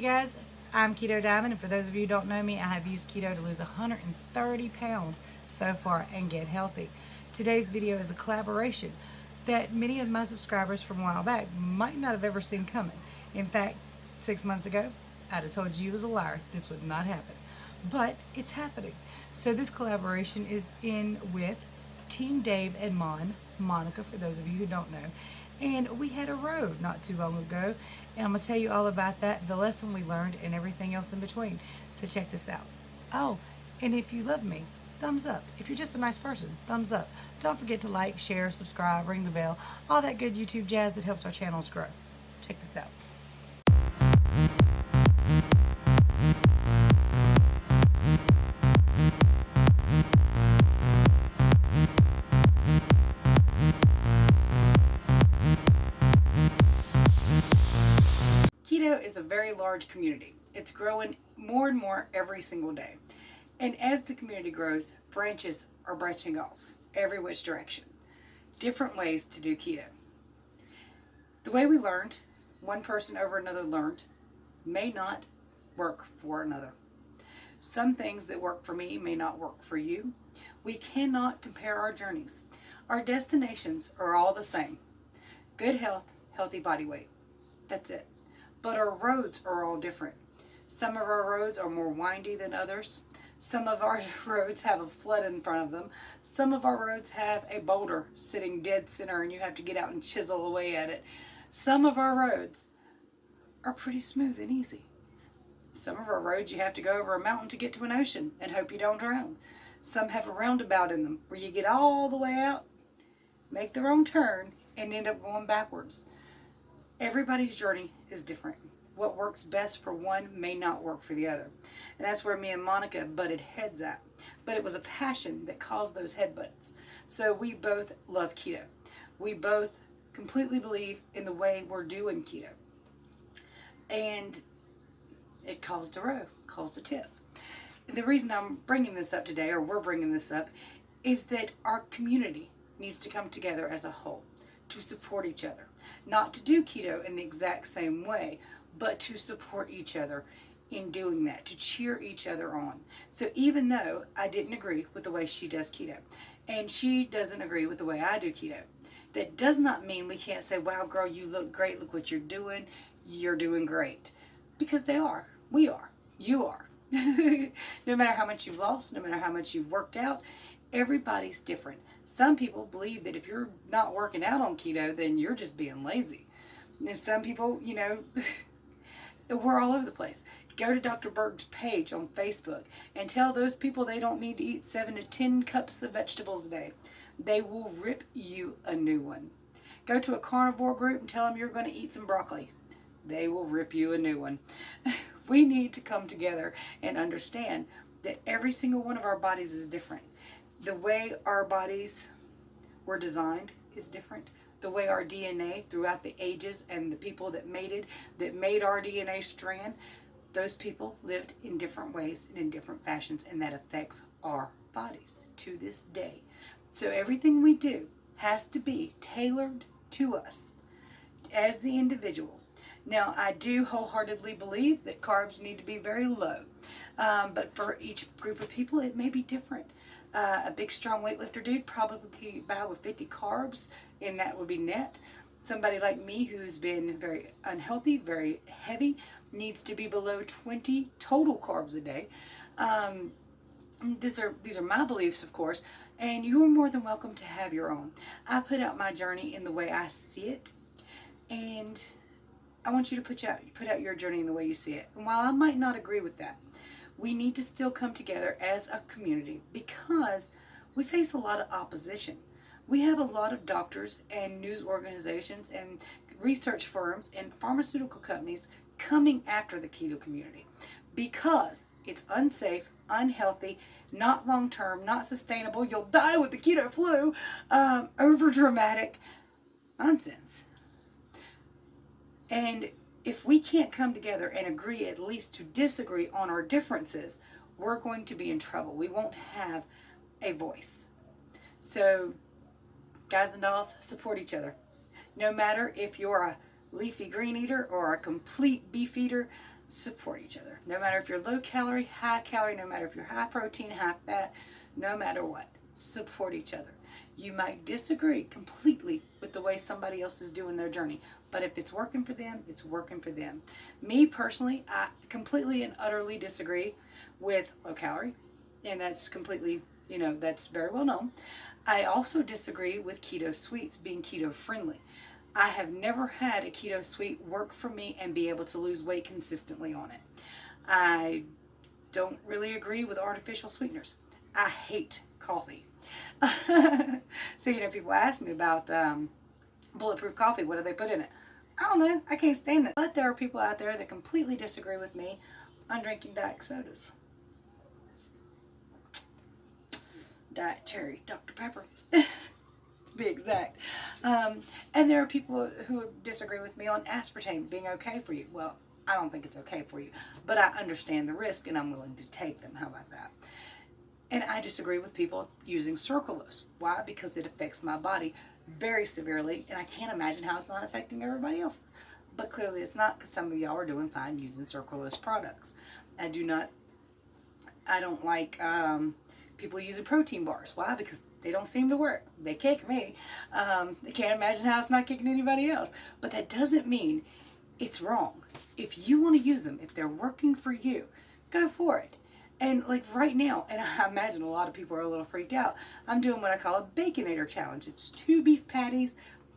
Hey guys, I'm Keto Diamond, and for those of you who don't know me, I have used keto to lose 130 pounds so far and get healthy. Today's video is a collaboration that many of my subscribers from a while back might not have ever seen coming. In fact, 6 months ago, I'd have told you was a liar. This would not happen. But it's happening. So this collaboration is in with Team Dave and Mon, Monica, for those of you who don't know. And we had a road not too long ago, and I'm going to tell you all about that, the lesson we learned, and everything else in between. So check this out. Oh, and if you love me, thumbs up. If you're just a nice person, thumbs up. Don't forget to like, share, subscribe, ring the bell, all that good YouTube jazz that helps our channels grow. Check this out. Keto is a very large community. It's growing more and more every single day. And as the community grows, branches are branching off every which direction. Different ways to do keto. The way we learned, one person over another learned, may not work for another. Some things that work for me may not work for you. We cannot compare our journeys. Our destinations are all the same. Good health, healthy body weight. That's it. But our roads are all different. Some of our roads are more windy than others. Some of our roads have a flood in front of them. Some of our roads have a boulder sitting dead center and you have to get out and chisel away at it. Some of our roads are pretty smooth and easy. Some of our roads you have to go over a mountain to get to an ocean and hope you don't drown. Some have a roundabout in them where you get all the way out, make the wrong turn, and end up going backwards. Everybody's journey is different. What works best for one may not work for the other. And that's where me and Monica butted heads at. But it was a passion that caused those headbutts. So we both love keto. We both completely believe in the way we're doing keto. And it caused a row, caused a tiff. The reason I'm bringing this up today, or we're bringing this up, is that our community needs to come together as a whole to support each other. Not to do keto in the exact same way, but to support each other in doing that, to cheer each other on. So even though I didn't agree with the way she does keto, and she doesn't agree with the way I do keto, that does not mean we can't say, wow, girl, you look great, look what you're doing great. Because they are, we are, you are. No matter how much you've lost, no matter how much you've worked out, everybody's different. Some people believe that if you're not working out on keto, then you're just being lazy. And some people, we're all over the place. Go to Dr. Berg's page on Facebook and tell those people they don't need to eat 7 to 10 cups of vegetables a day. They will rip you a new one. Go to a carnivore group and tell them you're going to eat some broccoli. They will rip you a new one. We need to come together and understand that every single one of our bodies is different. The way our bodies were designed is different. The way our DNA throughout the ages and the people that made our DNA strand, those people lived in different ways and in different fashions, and that affects our bodies to this day. So everything we do has to be tailored to us as the individual. Now, I do wholeheartedly believe that carbs need to be very low, but for each group of people, it may be different. A big, strong weightlifter dude probably buy with 50 carbs, and that would be net. Somebody like me who's been very unhealthy, very heavy, needs to be below 20 total carbs a day. These are my beliefs, of course, and you're more than welcome to have your own. I put out my journey in the way I see it, and I want you to put out your journey in the way you see it. And while I might not agree with that, we need to still come together as a community because we face a lot of opposition. We have a lot of doctors and news organizations and research firms and pharmaceutical companies coming after the keto community because it's unsafe, unhealthy, not long-term, not sustainable, you'll die with the keto flu, over-dramatic nonsense. And if we can't come together and agree at least to disagree on our differences, we're going to be in trouble. We won't have a voice. So, guys and dolls, support each other. No matter if you're a leafy green eater or a complete beef eater, support each other. No matter if you're low calorie, high calorie, no matter if you're high protein, high fat, no matter what, support each other. You might disagree completely with the way somebody else is doing their journey, but if it's working for them, it's working for them. Me personally, I completely and utterly disagree with low calorie, and that's completely, that's very well known. I also disagree with keto sweets being keto friendly. I have never had a keto sweet work for me and be able to lose weight consistently on it. I don't really agree with artificial sweeteners. I hate coffee. So, people ask me about bulletproof coffee. What do they put in it? I don't know. I can't stand it. But there are people out there that completely disagree with me on drinking diet sodas. Diet cherry Dr. Pepper. To be exact. And there are people who disagree with me on aspartame being okay for you. Well, I don't think it's okay for you, but I understand the risk and I'm willing to take them. How about that? And I disagree with people using sucralose. Why? Because it affects my body very severely, and I can't imagine how it's not affecting everybody else's. But clearly it's not, because some of y'all are doing fine using sucralose products. I don't like people using protein bars. Why? Because they don't seem to work. They kick me. I can't imagine how it's not kicking anybody else. But that doesn't mean it's wrong. If you want to use them, if they're working for you, go for it. And like right now, and I imagine a lot of people are a little freaked out, I'm doing what I call a Baconator challenge. It's 2 beef patties,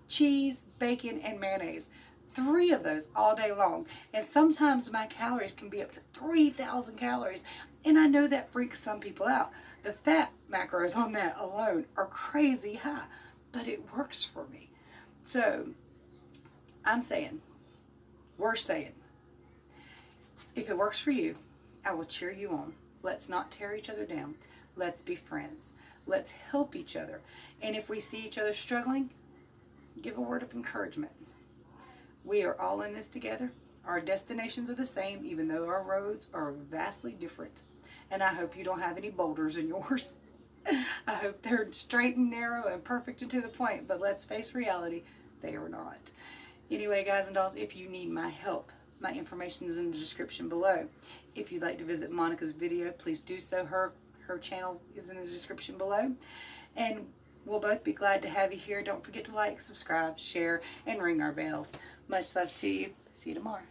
cheese, bacon, and mayonnaise. 3 of those all day long. And sometimes my calories can be up to 3,000 calories. And I know that freaks some people out. The fat macros on that alone are crazy high, but it works for me. So we're saying, if it works for you, I will cheer you on. Let's not tear each other down. Let's be friends. Let's help each other. And if we see each other struggling, give a word of encouragement. We are all in this together. Our destinations are the same, even though our roads are vastly different. And I hope you don't have any boulders in yours. I hope they're straight and narrow and perfect and to the point. But let's face reality, they are not. Anyway, guys and dolls, if you need my help, my information is in the description below. If you'd like to visit Monica's video, please do so. Her channel is in the description below. And we'll both be glad to have you here. Don't forget to like, subscribe, share, and ring our bells. Much love to you. See you tomorrow.